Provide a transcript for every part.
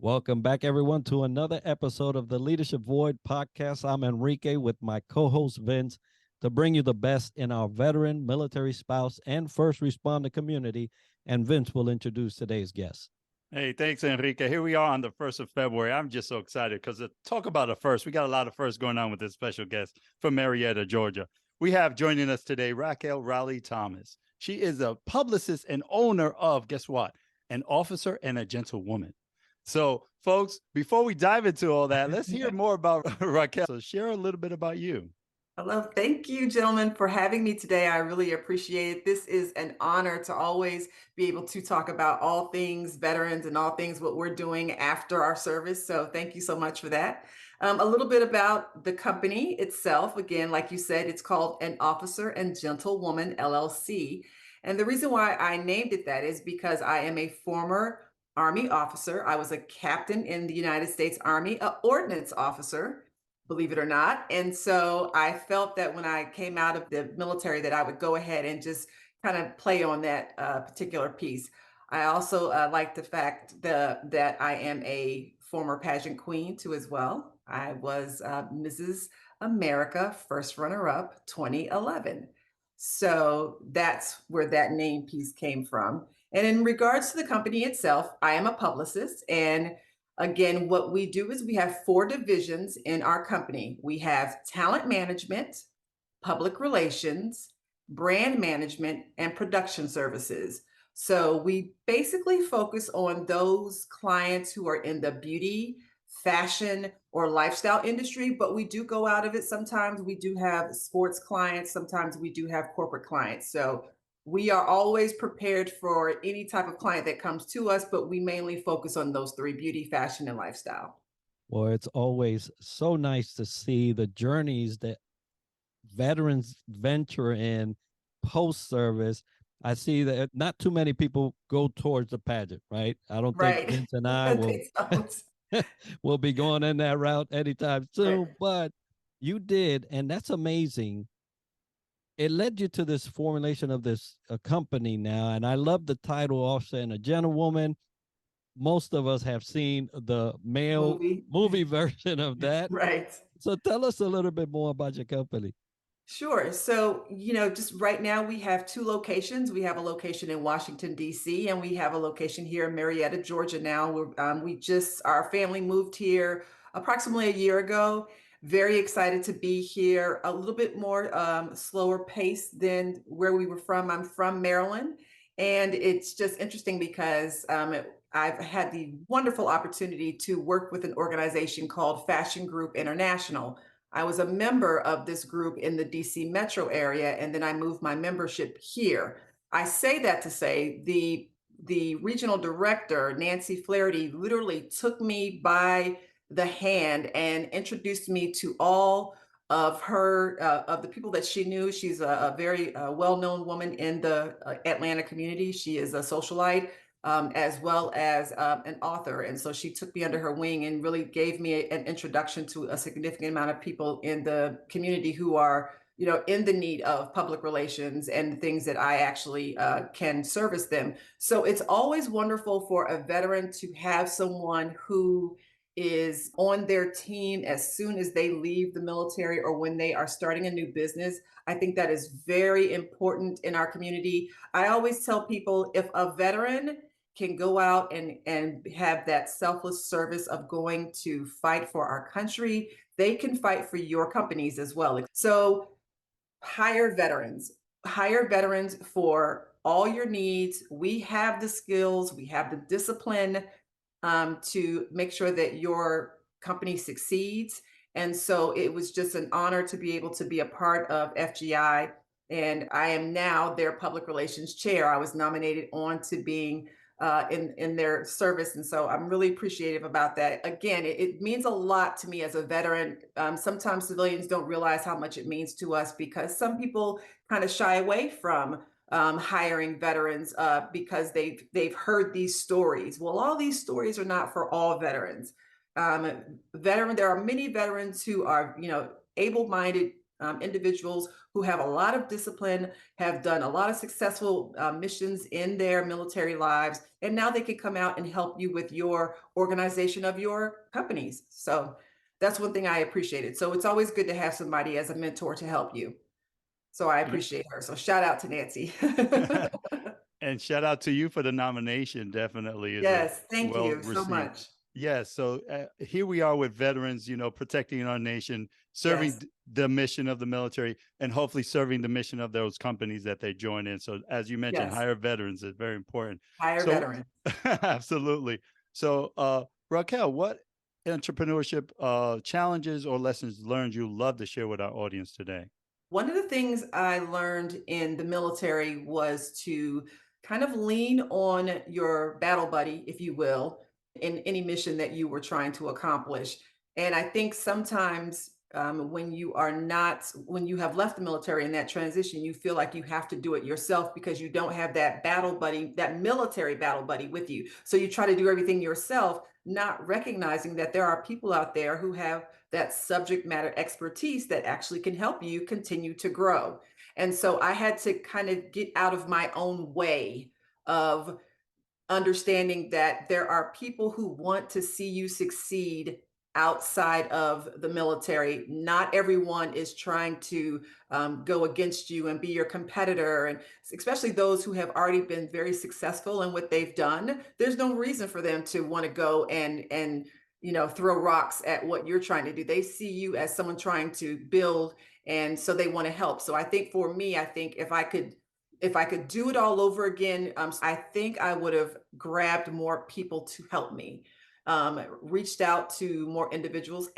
Welcome back, everyone, to another episode of the Leadership Void podcast. I'm Enrique with my co-host Vince to bring you the best in our veteran, military spouse, and first responder community. And Vince will introduce today's guest. Hey, thanks, Enrique. Here we are on the 1st of February. I'm just so excited because talk about a first. We got a lot of firsts going on with this special guest from Marietta, Georgia. We have joining us today Raquel Riley Thomas. She is a publicist and owner of, guess what? An Officer and a Gentlewoman. So, folks, before we dive into all that, let's hear more about Raquel. So share a little bit about you. Hello. Thank you, gentlemen, for having me today. I really appreciate it. This is an honor to always be able to talk about all things veterans and all things what we're doing after our service. So thank you so much for that. A little bit about the company itself. Again, like you said, it's called An Officer and Gentlewoman LLC. And the reason why I named it that is because I am a former Army officer. I was a captain in the United States Army, an ordnance officer, believe it or not. And so I felt that when I came out of the military that I would go ahead and just kind of play on that particular piece. I also like the fact that I am a former pageant queen too as well. I was Mrs. America first runner-up 2011. So that's where that name piece came from. And in regards to the company itself, I am a publicist. And again, what we do is we have 4 divisions in our company. We have talent management, public relations, brand management, and production services. So we basically focus on those clients who are in the beauty, fashion, or lifestyle industry, but we do go out of it. Sometimes we do have sports clients. Sometimes we do have corporate clients. So we are always prepared for any type of client that comes to us, but we mainly focus on those 3: beauty, fashion, and lifestyle. Well, it's always so nice to see the journeys that veterans venture in post-service. I see that not too many people go towards the pageant, right? I don't think Vince and I will be going in that route anytime soon, Right. but you did, and that's amazing. It led you to this formulation of this company now, and I love the title, Officer and a Gentlewoman. Most of us have seen the male movie version of that. Right. So tell us a little bit more about your company. Sure. So, just right now we have 2 locations. We have a location in Washington, D.C., and we have a location here in Marietta, Georgia now. Our family moved here approximately a year ago. Very excited to be here. A little bit more slower pace than where we were from. I'm from Maryland, and it's just interesting because I've had the wonderful opportunity to work with an organization called Fashion Group International. I was a member of this group in the DC metro area, and then I moved my membership here. I say that to say the regional director, Nancy Flaherty, literally took me by the hand and introduced me to all of the people that she knew. She's a very well-known woman in the Atlanta community. She is a socialite. As well as an author. And so she took me under her wing and really gave me an introduction to a significant amount of people in the community who are, in the need of public relations and the things that I actually can service them. So it's always wonderful for a veteran to have someone who is on their team as soon as they leave the military or when they are starting a new business. I think that is very important in our community. I always tell people, if a veteran can go out and have that selfless service of going to fight for our country, they can fight for your companies as well. So hire veterans for all your needs. We have the skills, we have the discipline to make sure that your company succeeds. And so it was just an honor to be able to be a part of FGI. And I am now their public relations chair. I was nominated on to being in their service. And so I'm really appreciative about that. Again, it means a lot to me as a veteran. Sometimes civilians don't realize how much it means to us because some people kind of shy away from hiring veterans because they've heard these stories. Well, all these stories are not for all veterans. There are many veterans who are, able-minded individuals who have a lot of discipline, have done a lot of successful missions in their military lives, and now they can come out and help you with your organization of your companies. So that's one thing I appreciated. So it's always good to have somebody as a mentor to help you. So I You know, appreciate her. So shout out to Nancy. and shout out to you for the nomination. Definitely is a Yes, thank well you so received. much. Yes. So here we are with veterans, protecting our nation, serving Yes, the mission of the military, and hopefully serving the mission of those companies that they join in. So as you mentioned, yes, hire veterans is very important. hire So veterans. absolutely. So Raquel, what entrepreneurship challenges or lessons learned you love to share with our audience today? One of the things I learned in the military was to kind of lean on your battle buddy, if you will, in any mission that you were trying to accomplish. And I think sometimes when you are not, when you have left the military in that transition, you feel like you have to do it yourself because you don't have that battle buddy, that military battle buddy with you. So you try to do everything yourself, not recognizing that there are people out there who have that subject matter expertise that actually can help you continue to grow. And so I had to kind of get out of my own way of understanding that there are people who want to see you succeed outside of the military. Not everyone is trying to go against you and be your competitor. And especially those who have already been very successful in what they've done, there's no reason for them to want to go and throw rocks at what you're trying to do. They see you as someone trying to build, and so they want to help. So I think for me, I think if I could do it all over again, I think I would have grabbed more people to help me, reached out to more individuals,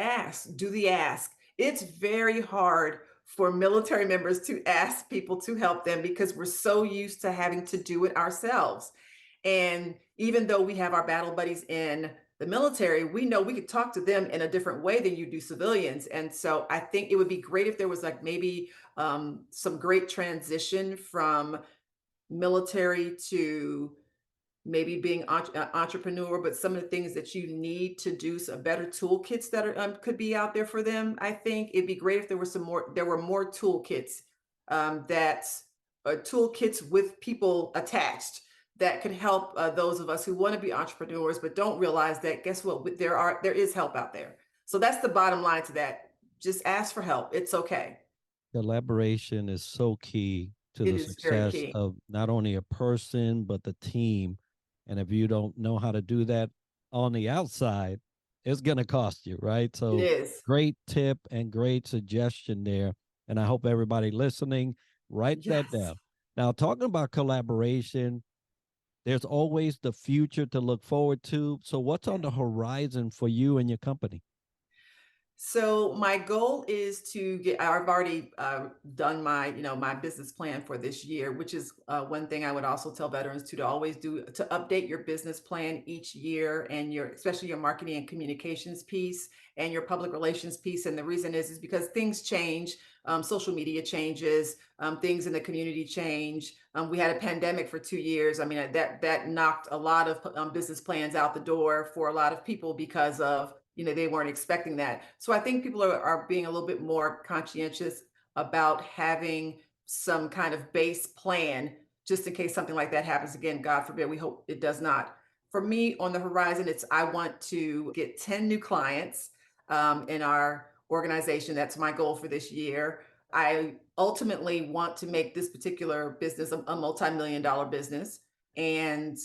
do the ask. It's very hard for military members to ask people to help them because we're so used to having to do it ourselves. And even though we have our battle buddies in the military, we know we could talk to them in a different way than you do civilians. And so I think it would be great if there was like maybe some great transition from military to maybe being entrepreneur, but some of the things that you need to do, some better toolkits that are could be out there for them. I think it'd be great if there were more toolkits that toolkits with people attached that could help those of us who want to be entrepreneurs but don't realize that, guess what, there is help out there. So that's the bottom line to that. Just ask for help. It's okay. Collaboration is so key to It the is very success key. of not only a person but the team. And if you don't know how to do that on the outside, it's going to cost you, right? It So is. great tip and great suggestion there. And I hope everybody listening write that Yes. down. Now, talking about collaboration, there's always the future to look forward to. So what's on the horizon for you and your company? So my goal is to get, I've already done my business plan for this year, which is one thing I would also tell veterans to always do, to update your business plan each year, and especially your marketing and communications piece and your public relations piece. And the reason is because things change, social media changes, things in the community change. We had a pandemic for 2 years. I mean, that knocked a lot of business plans out the door for a lot of people because of they weren't expecting that. So I think people are being a little bit more conscientious about having some kind of base plan just in case something like that happens again. God forbid, we hope it does not. For me, on the horizon, I want to get 10 new clients in our organization. That's my goal for this year. I ultimately want to make this particular business a multi-million dollar business, and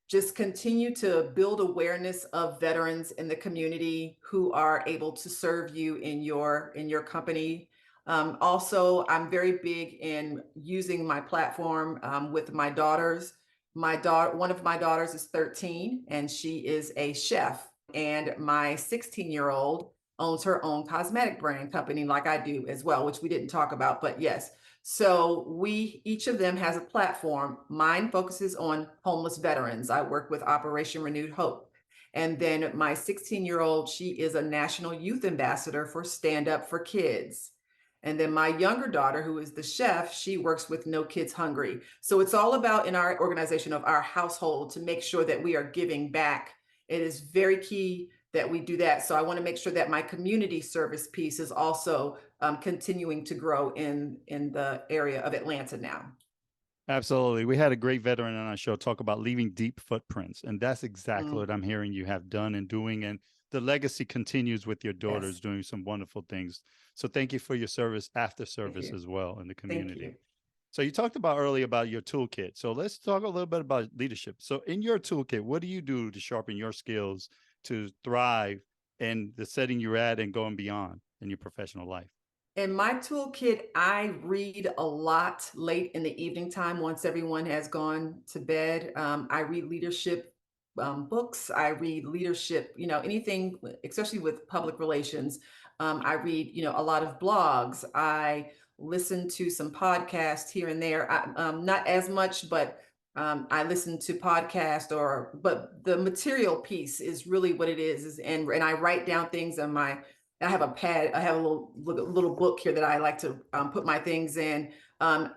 just continue to build awareness of veterans in the community who are able to serve you in your company. Also, I'm very big in using my platform with my daughters. One of my daughters is 13, and she is a chef, and my 16-year-old owns her own cosmetic brand company, like I do as well, which we didn't talk about, but yes. So each of them has a platform. Mine focuses on homeless veterans. I work with Operation Renewed Hope. And then my 16-year-old, she is a national youth ambassador for Stand Up for Kids. And then my younger daughter, who is the chef, she works with No Kids Hungry. So it's all about, in our organization of our household, to make sure that we are giving back. It is very key that we do that. So I want to make sure that my community service piece is also continuing to grow in the area of Atlanta now. Absolutely. We had a great veteran on our show talk about leaving deep footprints. And that's exactly what I'm hearing you have done and doing. And the legacy continues with your daughters doing some wonderful things. So thank you for your service after service as well in the community. Thank you. So you talked about earlier about your toolkit. So let's talk a little bit about leadership. So in your toolkit, what do you do to sharpen your skills to thrive in the setting you're at and going beyond in your professional life? In my toolkit, I read a lot late in the evening time once everyone has gone to bed. I read leadership books. I read leadership, anything, especially with public relations. I read, a lot of blogs. I listen to some podcasts here and there. Not as much, but I listen to podcasts but the material piece is really what it is. And I write down things on I have a pad. I have a little book here that I like to put my things in.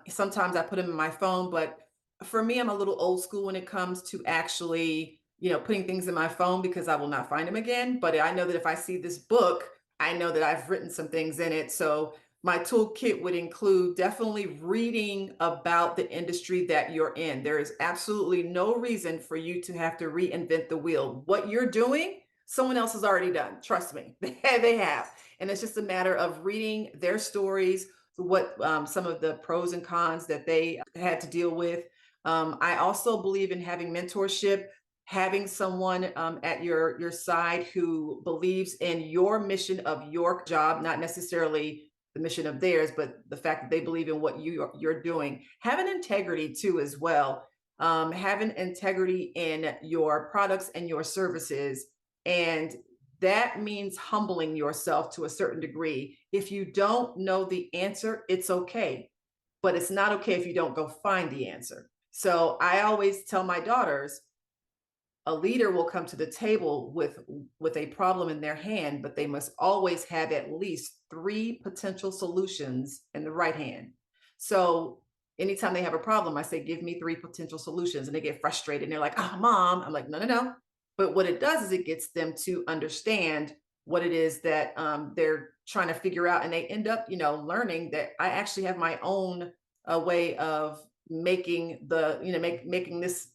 Sometimes I put them in my phone, but for me, I'm a little old school when it comes to actually, putting things in my phone because I will not find them again. But I know that if I see this book, I know that I've written some things in it. So my toolkit would include definitely reading about the industry that you're in. There is absolutely no reason for you to have to reinvent the wheel. What you're doing, someone else has already done. Trust me, they have. And it's just a matter of reading their stories, what some of the pros and cons that they had to deal with. I also believe in having mentorship, having someone at your side who believes in your mission of your job, not necessarily the mission of theirs, but the fact that they believe in what you're doing. Having integrity too as well. Having integrity in your products and your services. And that means humbling yourself to a certain degree. If you don't know the answer, it's okay. But it's not okay if you don't go find the answer. So I always tell my daughters, a leader will come to the table with a problem in their hand, but they must always have at least 3 potential solutions in the right hand. So anytime they have a problem, I say, give me 3 potential solutions, and they get frustrated and they're like, oh, mom. I'm like, no. But what it does is it gets them to understand what it is that they're trying to figure out. And they end up, learning that I actually have my own way of making making this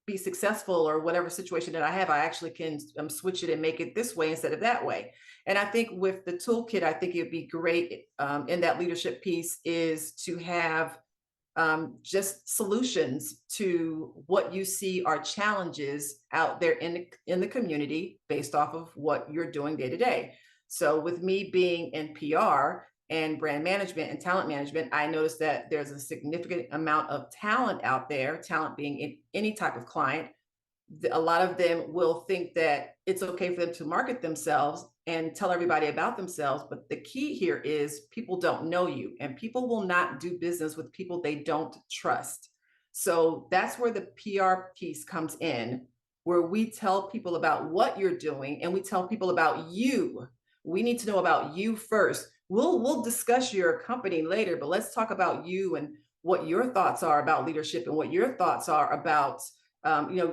be successful, or whatever situation that I have, I actually can switch it and make it this way instead of that way. And I think with the toolkit, I think it'd be great in that leadership piece is to have just solutions to what you see are challenges out there in the community based off of what you're doing day to day. So with me being in PR and brand management and talent management, I noticed that there's a significant amount of talent out there, talent being in any type of client. A lot of them will think that it's okay for them to market themselves and tell everybody about themselves. But the key here is people don't know you, and people will not do business with people they don't trust. So that's where the PR piece comes in, where we tell people about what you're doing and we tell people about you. We need to know about you first. We'll discuss your company later, but let's talk about you and what your thoughts are about leadership and what your thoughts are about,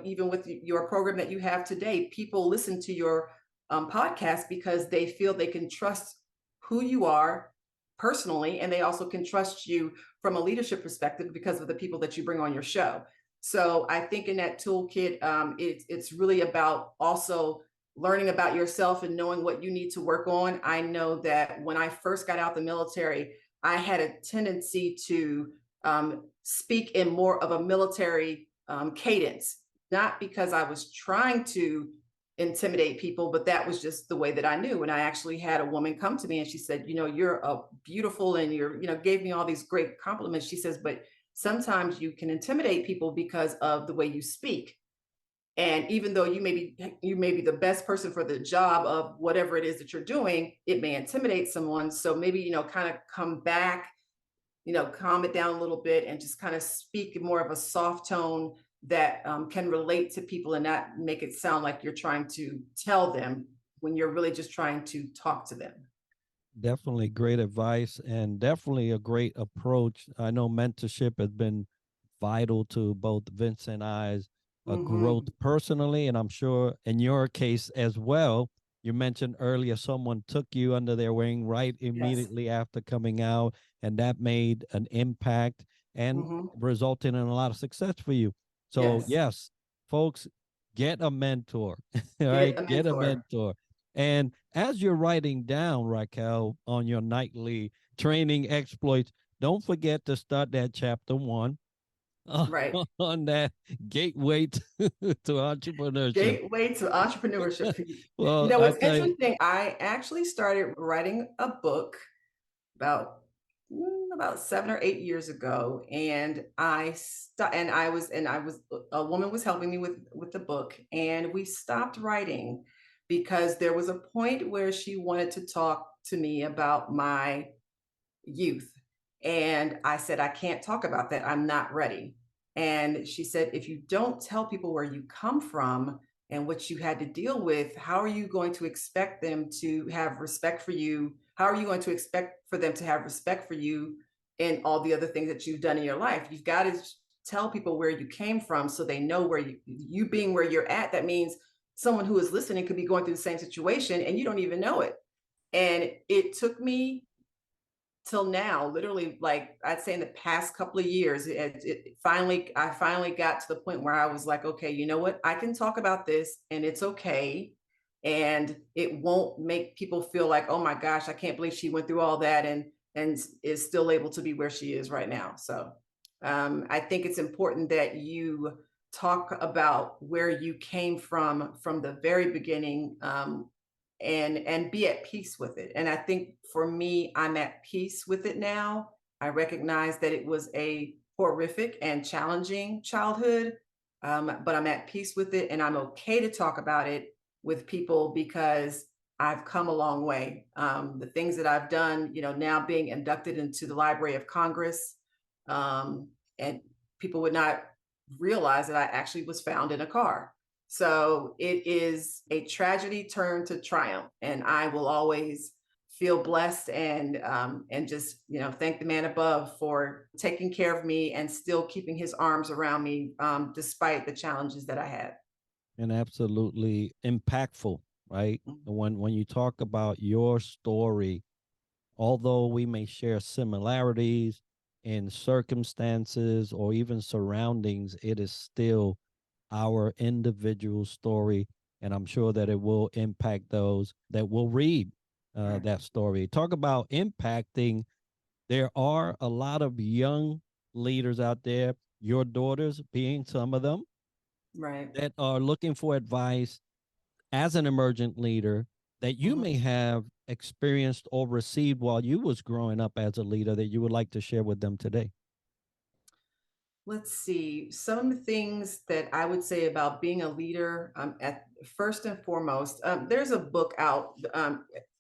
even with your program that you have today. People listen to your podcast because they feel they can trust who you are personally, and they also can trust you from a leadership perspective because of the people that you bring on your show. So I think in that toolkit, it's really about also learning about yourself and knowing what you need to work on. I know that when I first got out the military, I had a tendency to speak in more of a military cadence, not because I was trying to intimidate people, but that was just the way that I knew. And I actually had a woman come to me and she said, you're beautiful, and gave me all these great compliments. She says, but sometimes you can intimidate people because of the way you speak. And even though you may be the best person for the job of whatever it is that you're doing, it may intimidate someone. So maybe, kind of come back, calm it down a little bit and just kind of speak more of a soft tone that can relate to people and not make it sound like you're trying to tell them when you're really just trying to talk to them. Definitely great advice and definitely a great approach. I know mentorship has been vital to both Vince and I's growth personally, and I'm sure in your case as well. You mentioned earlier someone took you under their wing right Yes. immediately after coming out, and that made an impact and Hmm. resulted in a lot of success for you. So, Yes. yes, folks, get a mentor, all Get right? a Get a mentor. mentor. And as you're writing down, Raquel, on your nightly training exploits, don't forget to start that chapter one Right. on that gateway to entrepreneurship. Gateway to entrepreneurship. You Well, know, I it's tell you, interesting. I actually started writing a book about about 7 or 8 years ago, and I was a woman was helping me with the book, and we stopped writing because there was a point where she wanted to talk to me about my youth. And I said, I can't talk about that. I'm not ready. And she said, if you don't tell people where you come from and what you had to deal with, how are you going to expect them to have respect for you? How are you going to expect for them to have respect for you and all the other things that you've done in your life? You've got to tell people where you came from so they know where you being where you're at. That means someone who is listening could be going through the same situation and you don't even know it. And it took me till now, literally, like I'd say in the past couple of years, I finally got to the point where I was like, okay, you know what? I can talk about this and it's okay. And it won't make people feel like, oh my gosh, I can't believe she went through all that and is still able to be where she is right now. So I think it's important that you talk about where you came from the very beginning, and be at peace with it. And I think for me, I'm at peace with it now. I recognize that it was a horrific and challenging childhood, but I'm at peace with it, and I'm okay to talk about it with people because I've come a long way. The things that I've done, now being inducted into the Library of Congress, and people would not realize that I actually was found in a car. So it is a tragedy turned to triumph, and I will always feel blessed and just thank the man above for taking care of me and still keeping his arms around me, despite the challenges that I had. and absolutely impactful, right? When you talk about your story, although we may share similarities in circumstances or even surroundings, it is still our individual story. And I'm sure that it will impact those that will read Right. that story. Talk about impacting. There are a lot of young leaders out there, your daughters being some of them, Right. that are looking for advice as an emergent leader that you Mhm. may have experienced or received while you was growing up as a leader that you would like to share with them today? Let's see. Some things that I would say about being a leader, at first and foremost, there's a book out.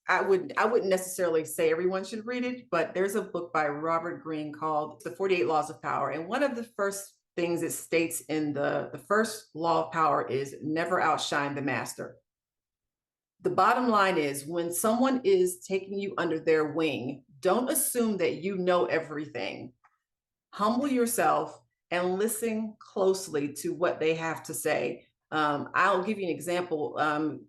I wouldn't necessarily say everyone should read it, but there's a book by Robert Greene called The 48 Laws of Power. And one of the first things it states in the first law of power is never outshine the master. The bottom line is when someone is taking you under their wing, don't assume that you know everything. Humble yourself and listen closely to what they have to say. I'll give you an example.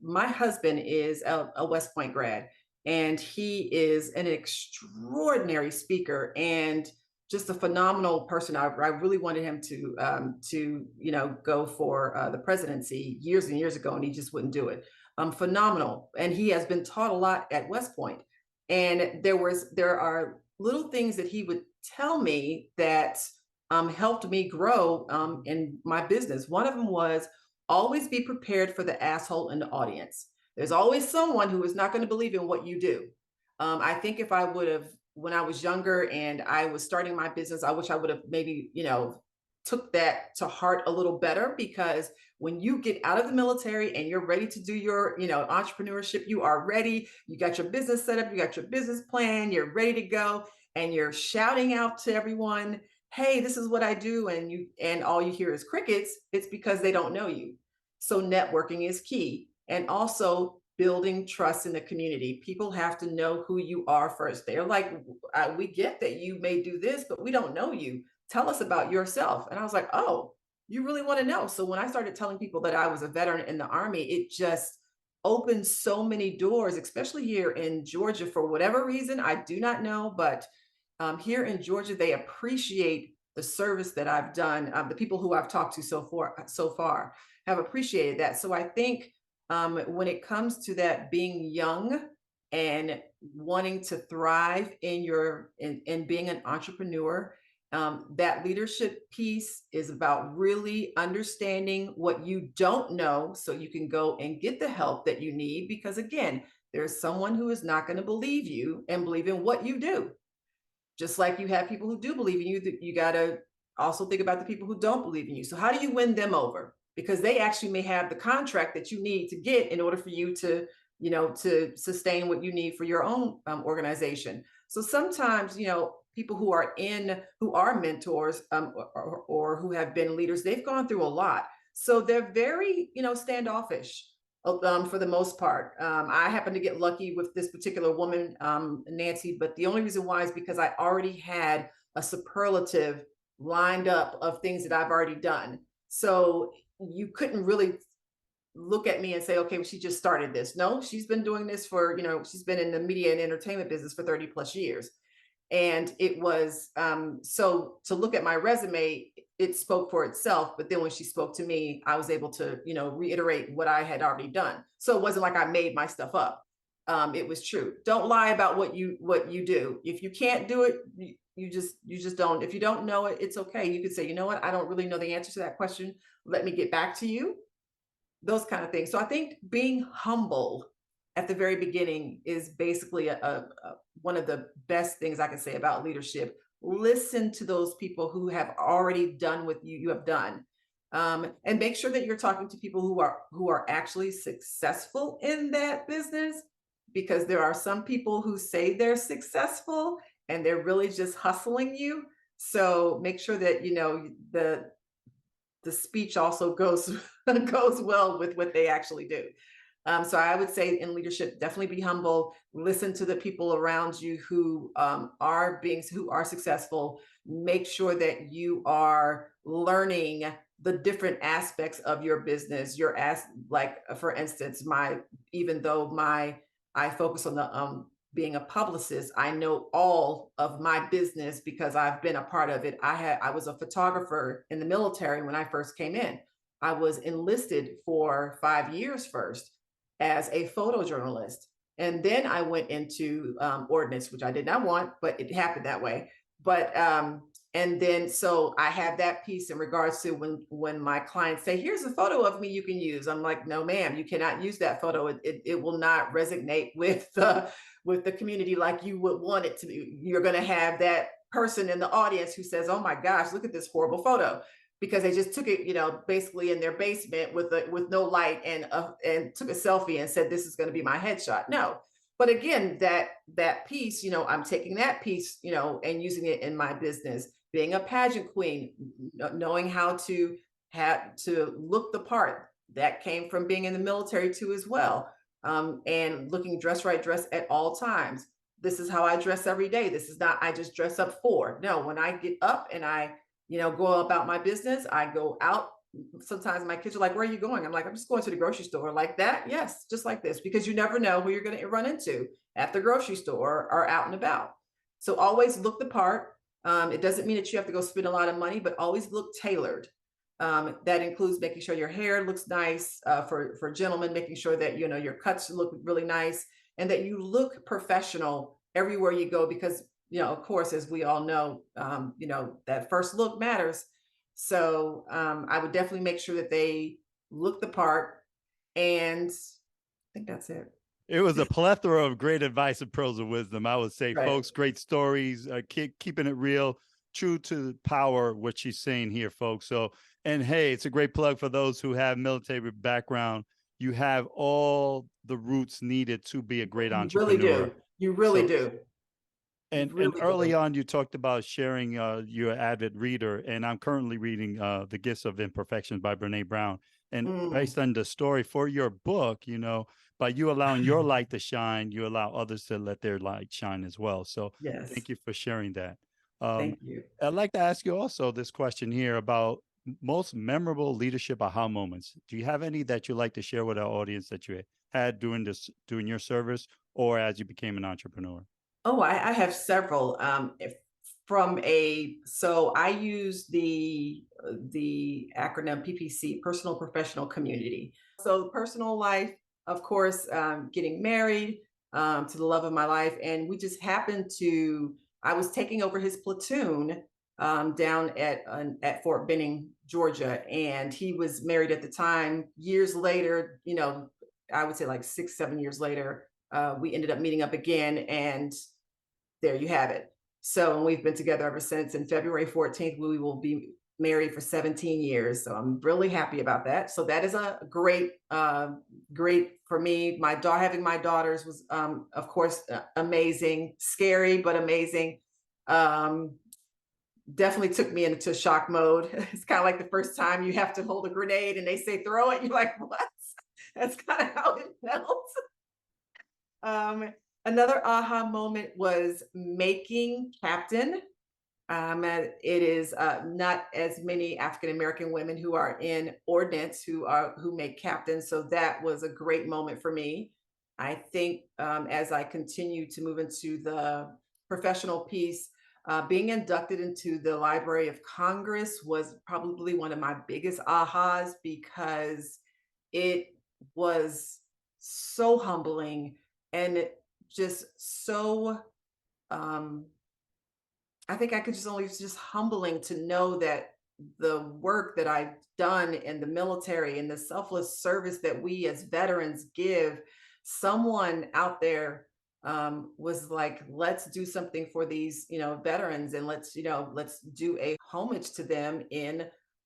My husband is a West Point grad, and he is an extraordinary speaker and just a phenomenal person. I really wanted him to go for the presidency years and years ago, and he just wouldn't do it. Phenomenal, and he has been taught a lot at West Point. And there are little things that he would tell me that helped me grow in my business. One of them was always be prepared for the asshole in the audience. There's always someone who is not going to believe in what you do. I think if I would have, when I was younger and I was starting my business, I wish I would have maybe, took that to heart a little better, because when you get out of the military and you're ready to do your, entrepreneurship, you are ready. You got your business set up, you got your business plan, you're ready to go, and you're shouting out to everyone, hey, this is what I do, and all you hear is crickets. It's because they don't know you. So networking is key, and also building trust in the community. People have to know who you are first. They're like, we get that you may do this, but we don't know you. Tell us about yourself. And I was like, oh, you really want to know? So when I started telling people that I was a veteran in the Army, it just opened so many doors, especially here in Georgia, for whatever reason, I do not know, but here in Georgia, they appreciate the service that I've done. The people who I've talked to so far have appreciated that. So I think when it comes to that, being young and wanting to thrive in being an entrepreneur, that leadership piece is about really understanding what you don't know so you can go and get the help that you need. Because again, there's someone who is not going to believe you and believe in what you do. Just like you have people who do believe in you, that you got to also think about the people who don't believe in you. So how do you win them over? Because they actually may have the contract that you need to get in order for you to, to sustain what you need for your own organization. So sometimes, people who are mentors or who have been leaders, they've gone through a lot. So they're very, standoffish for the most part. I happen to get lucky with this particular woman, Nancy, but the only reason why is because I already had a superlative lined up of things that I've already done. So you couldn't really look at me and say, okay, well, she just started this. No, she's been doing this for, she's been in the media and entertainment business for 30 plus years. And it was, so to look at my resume, it spoke for itself. But then when she spoke to me, I was able to, reiterate what I had already done. So it wasn't like I made my stuff up. It was true. Don't lie about what you do. If you can't do it, you just don't. If you don't know it, it's okay. You could say, you know what, I don't really know the answer to that question. Let me get back to you. Those kind of things. So I think being humble at the very beginning is basically one of the best things I can say about leadership. Listen to those people who have already done what you have done, and make sure that you're talking to people who are actually successful in that business, because there are some people who say they're successful and they're really just hustling you. So make sure that the speech also goes well with what they actually do. So I would say in leadership, definitely be humble. Listen to the people around you who are successful. Make sure that you are learning the different aspects of your business. Like for instance, even though I focus on the being a publicist, I know all of my business because I've been a part of it. I was a photographer in the military when I first came in. I was enlisted for 5 years first as a photojournalist. And then I went into ordnance, which I did not want, but it happened that way. But and then so I have that piece in regards to when my clients say, here's a photo of me you can use. I'm like, no, ma'am, you cannot use that photo. It will not resonate with the community like you would want it to be. You're going to have that person in the audience who says, oh my gosh, look at this horrible photo, because they just took it, basically in their basement with no light and took a selfie and said, this is going to be my headshot. No. But again, that piece, I'm taking that piece, and using it in my business, being a pageant queen, knowing how to look the part. That came from being in the military too, as well. And looking dress right, dress at all times. This is how I dress every day. This is not, I just dress up for. No, when I get up and I, go about my business, I go out. Sometimes my kids are like, where are you going? I'm like, I'm just going to the grocery store. Like that. Yes. Just like this, because you never know who you're going to run into at the grocery store or out and about. So always look the part. It doesn't mean that you have to go spend a lot of money, but always look tailored. That includes making sure your hair looks nice, for gentlemen, making sure that, your cuts look really nice and that you look professional everywhere you go, because, of course, as we all know, that first look matters. So I would definitely make sure that they look the part, and I think that's it. It was a plethora of great advice and pearls of wisdom. I would say, Right. folks, great stories, keeping it real, true to power, what she's saying here, folks. So, and hey, it's a great plug for those who have military background. You have all the roots needed to be a great entrepreneur. You really do. You really do. And early on, you talked about sharing you're an avid reader, and I'm currently reading The Gifts of Imperfection by Brene Brown. And based on the story for your book, by you allowing your light to shine, you allow others to let their light shine as well. So yes. Thank you for sharing that. Thank you. I'd like to ask you also this question here about most memorable leadership aha moments. Do you have any that you like to share with our audience that you had during your service or as you became an entrepreneur? Oh, I have several. So I use the acronym PPC, Personal Professional Community. So personal life, of course, getting married to the love of my life, and we just happened to. I was taking over his platoon down at Fort Benning, Georgia, and he was married at the time. Years later, I would say like 6, 7 years later, we ended up meeting up again, and there you have it. So we've been together ever since. And February 14th, we will be married for 17 years. So I'm really happy about that. So that is a great for me. Having my daughters was, of course, amazing, scary, but amazing. Definitely took me into shock mode. It's kind of like the first time you have to hold a grenade and they say, throw it. You're like, what? That's kind of how it felt. Another aha moment was making captain. It is not as many African-American women who are in ordnance who make captains. So that was a great moment for me. I think as I continue to move into the professional piece, being inducted into the Library of Congress was probably one of my biggest ahas, because it was so humbling and just so I think I could just humbling to know that the work that I've done in the military and the selfless service that we as veterans give, someone out there was like, let's do something for these, veterans, and let's do a homage to them in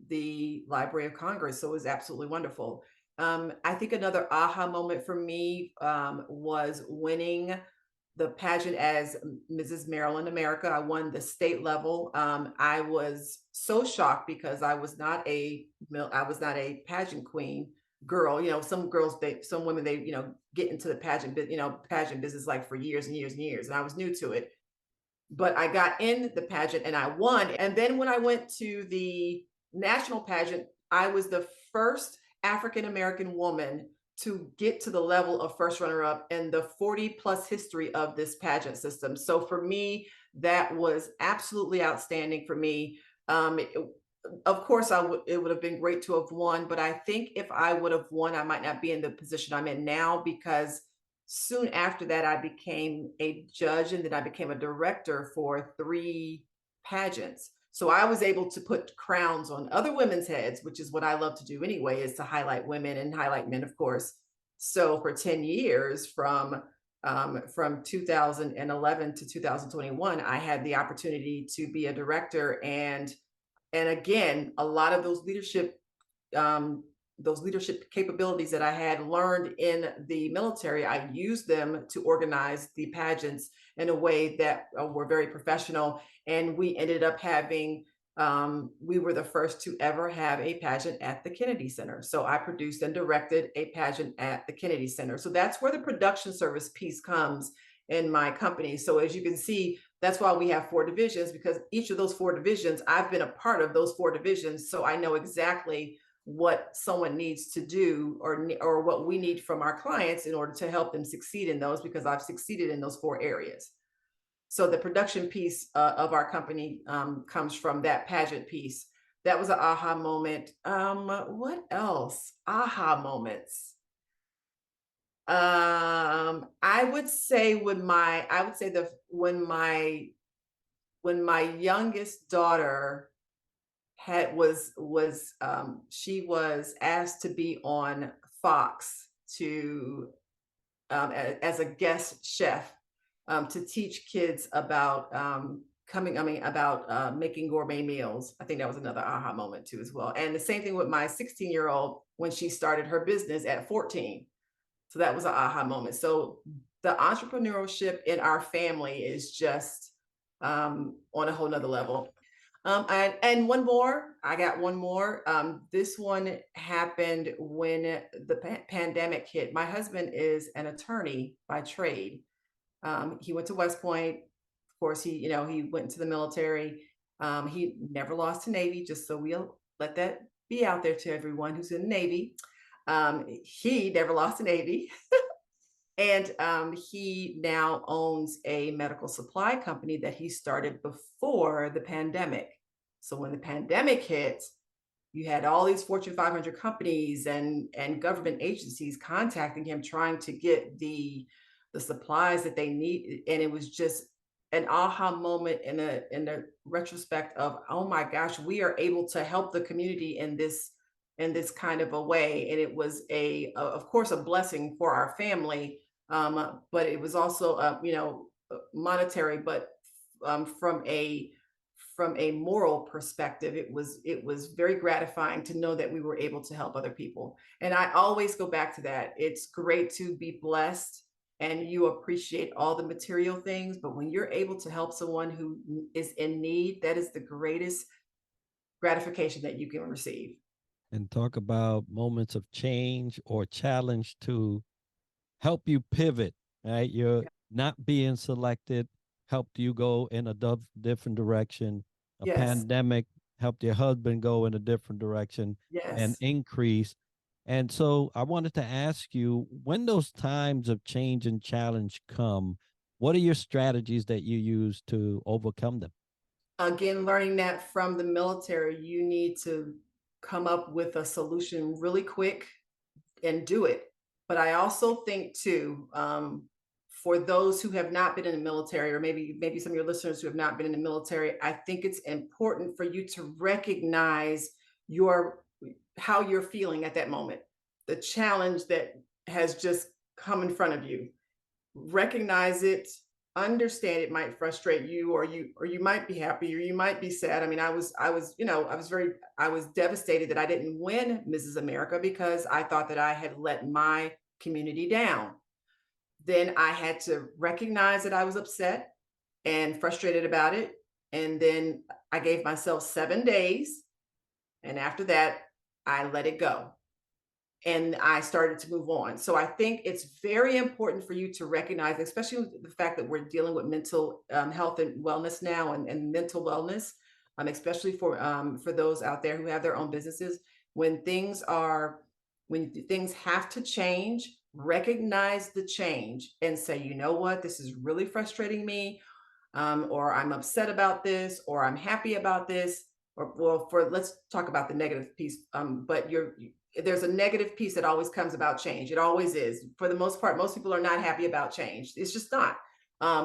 the Library of Congress. So it was absolutely wonderful. I think another aha moment for me was winning the pageant as Mrs. Maryland America. I won the state level. I was so shocked because I was not a pageant queen girl. Some women, they get into the pageant business like for years and years and years, and I was new to it. But I got in the pageant and I won. And then when I went to the national pageant, I was the first African-American woman to get to the level of first runner-up in the 40+ history of this pageant system. So for me, that was absolutely outstanding for me. Of course, it would have been great to have won, but I think if I would have won, I might not be in the position I'm in now, because soon after that, I became a judge, and then I became a director for 3 pageants. So I was able to put crowns on other women's heads, which is what I love to do anyway, is to highlight women and highlight men, of course. So for 10 years, from 2011 to 2021, I had the opportunity to be a director, and again, a lot of those leadership capabilities that I had learned in the military, I used them to organize the pageants in a way that were very professional. And we ended up having, we were the first to ever have a pageant at the Kennedy Center. So I produced and directed a pageant at the Kennedy Center. So that's where the production service piece comes in my company. So as you can see, that's why we have 4 divisions, because each of those 4 divisions, I've been a part of those 4 divisions. So I know exactly what someone needs to do, or what we need from our clients in order to help them succeed in those, because I've succeeded in those 4 areas. So the production piece of our company comes from that pageant piece. That was an aha moment. What else? Aha moments. I would say when my youngest daughter she was asked to be on Fox as a guest chef to teach kids about making gourmet meals. I think that was another aha moment too as well. And the same thing with my 16-year-old when she started her business at 14. So that was an aha moment. So the entrepreneurship in our family is just on a whole nother level. And I got one more. This one happened when the pandemic hit. My husband is an attorney by trade. He went to West Point. Of course, he went into the military. He never lost to Navy, just so let that be out there to everyone who's in the Navy. He never lost a Navy. And he now owns a medical supply company that he started before the pandemic. So when the pandemic hit, you had all these Fortune 500 companies and government agencies contacting him, trying to get the supplies that they need. And it was just an aha moment in a retrospect of, oh my gosh, we are able to help the community in this kind of a way. And it was of course, a blessing for our family, but it was also monetary, but from a moral perspective, it was very gratifying to know that we were able to help other people. And I always go back to that. It's great to be blessed and you appreciate all the material things, but when you're able to help someone who is in need, that is the greatest gratification that you can receive. And talk about moments of change or challenge to help you pivot, right? You're not being selected, helped you go in a different direction. A Yes. pandemic helped your husband go in a different direction and Yes. increase. And so I wanted to ask you, when those times of change and challenge come, what are your strategies that you use to overcome them? Again, learning that from the military, you need to come up with a solution really quick and do it. But I also think too, for those who have not been in the military, or maybe some of your listeners who have not been in the military, I think it's important for you to recognize how you're feeling at that moment, the challenge that has just come in front of you. Recognize it, understand it might frustrate you, or you might be happy, or you might be sad. I mean, I was devastated that I didn't win Mrs. America because I thought that I had let my community down. Then I had to recognize that I was upset and frustrated about it. And then I gave myself 7 days. And after that, I let it go. And I started to move on. So I think it's very important for you to recognize, especially with the fact that we're dealing with mental health and wellness now, and mental wellness, especially for those out there who have their own businesses. When things have to change, recognize the change and say, you know what, this is really frustrating me, or I'm upset about this, or I'm happy about this. Or, well, let's talk about the negative piece. But there's a negative piece that always comes about change. It always is. For the most part, most people are not happy about change. It's just not,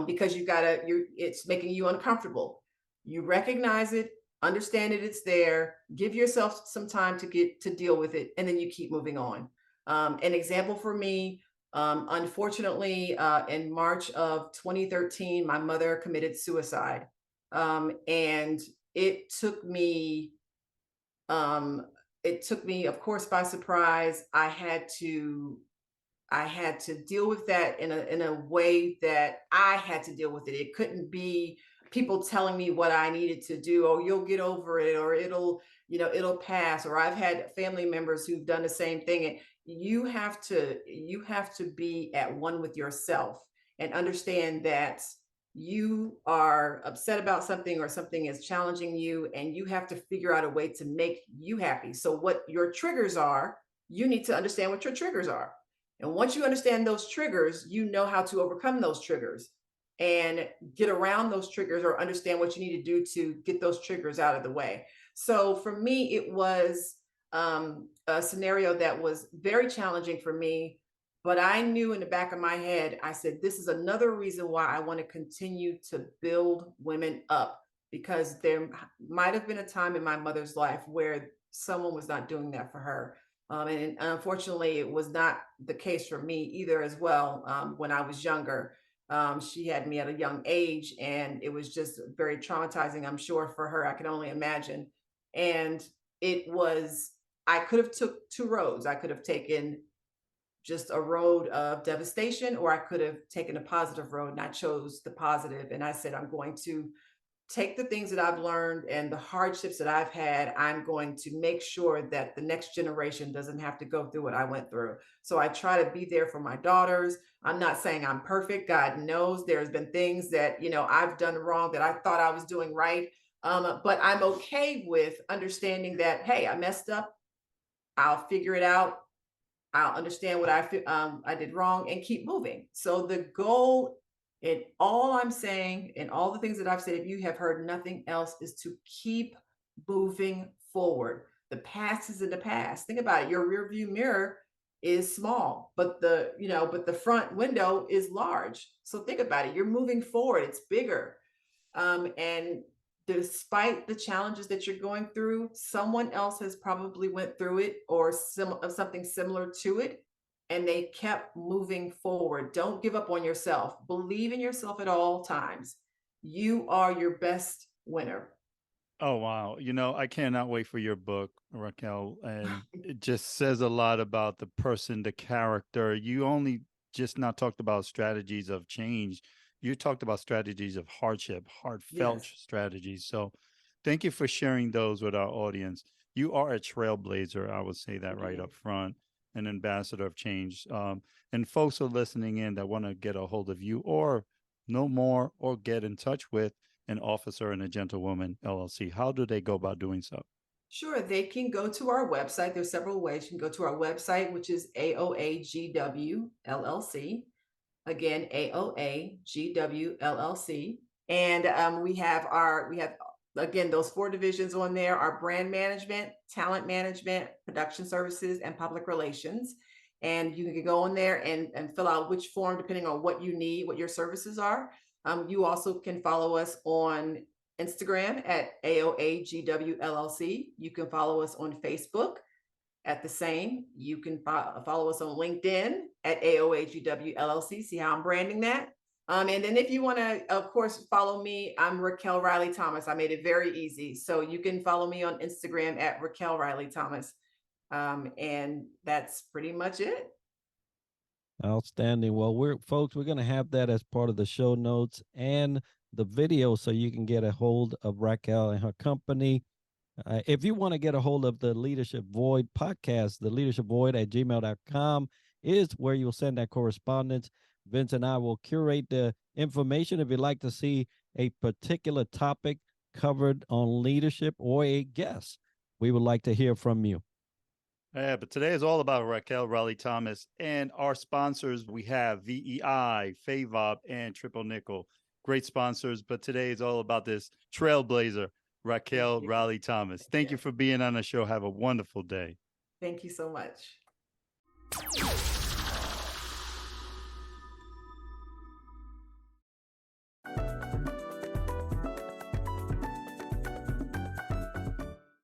because it's making you uncomfortable. You recognize it, understand it, it's there, give yourself some time to deal with it, and then you keep moving on. An example for me, unfortunately, in March of 2013, my mother committed suicide. And it took me, of course, by surprise. I had to deal with that in a way that I had to deal with it. It couldn't be people telling me what I needed to do. Oh, you'll get over it, or it'll pass. Or I've had family members who've done the same thing. And you have to be at one with yourself and understand that you are upset about something, or something is challenging you, and you have to figure out a way to make you happy. So what your triggers are, you need to understand what your triggers are. And once you understand those triggers, you know how to overcome those triggers and get around those triggers, or understand what you need to do to get those triggers out of the way. So for me, it was a scenario that was very challenging for me. But I knew in the back of my head, I said, this is another reason why I want to continue to build women up, because there might have been a time in my mother's life where someone was not doing that for her. And unfortunately, it was not the case for me either as well. When I was younger, she had me at a young age, and it was just very traumatizing, I'm sure, for her. I can only imagine. And I could have took 2 roads. I could have taken just a road of devastation, or I could have taken a positive road, and I chose the positive. And I said, I'm going to take the things that I've learned and the hardships that I've had. I'm going to make sure that the next generation doesn't have to go through what I went through. So I try to be there for my daughters. I'm not saying I'm perfect. God knows there's been things that, I've done wrong that I thought I was doing right. But I'm okay with understanding that, hey, I messed up. I'll figure it out. I'll understand what I did wrong and keep moving. So the goal in all I'm saying and all the things that I've said, if you have heard nothing else, is to keep moving forward. The past is in the past. Think about it. Your rear view mirror is small, but the front window is large. So think about it. You're moving forward. It's bigger. And despite the challenges that you're going through, someone else has probably went through it or something similar to it, and they kept moving forward. Don't give up on yourself. Believe in yourself at all times. You are your best winner. Oh, wow. I cannot wait for your book, Raquel. And it just says a lot about the person, the character. You only just not talked about strategies of change. You talked about strategies of hardship, heartfelt Yes. strategies. So thank you for sharing those with our audience. You are a trailblazer. I would say that right up front, an ambassador of change. And folks are listening in that want to get a hold of you or know more or get in touch with an officer and a Gentlewoman LLC. How do they go about doing so? Sure, they can go to our website. There's several ways. You can go to our website, which is AOAGWLLC. Again, AOAGWLLC. And we have again those 4 divisions on there: our brand management, talent management, production services, and public relations. And you can go in there and fill out which form depending on what you need, what your services are. You also can follow us on Instagram at AOAGWLLC. You can follow us on Facebook at the same. You can follow us on LinkedIn at AOAGWLLC. See how I'm branding that. And then if you want to, of course, follow me, I'm Raquel Riley Thomas. I made it very easy. So you can follow me on Instagram at Raquel Riley Thomas. And that's pretty much it. Outstanding. Well, we're going to have that as part of the show notes and the video so you can get a hold of Raquel and her company. If you want to get a hold of the Leadership Void podcast, the Leadership Void at gmail.com is where you'll send that correspondence. Vince and I will curate the information. If you'd like to see a particular topic covered on leadership or a guest, we would like to hear from you. Yeah, but today is all about Raquel Riley Thomas and our sponsors. We have VEI, FAVOP, and Triple Nickel. Great sponsors, but today is all about this trailblazer, Raquel Riley Thomas. Thank you for being on the show. Have a wonderful day. Thank you so much.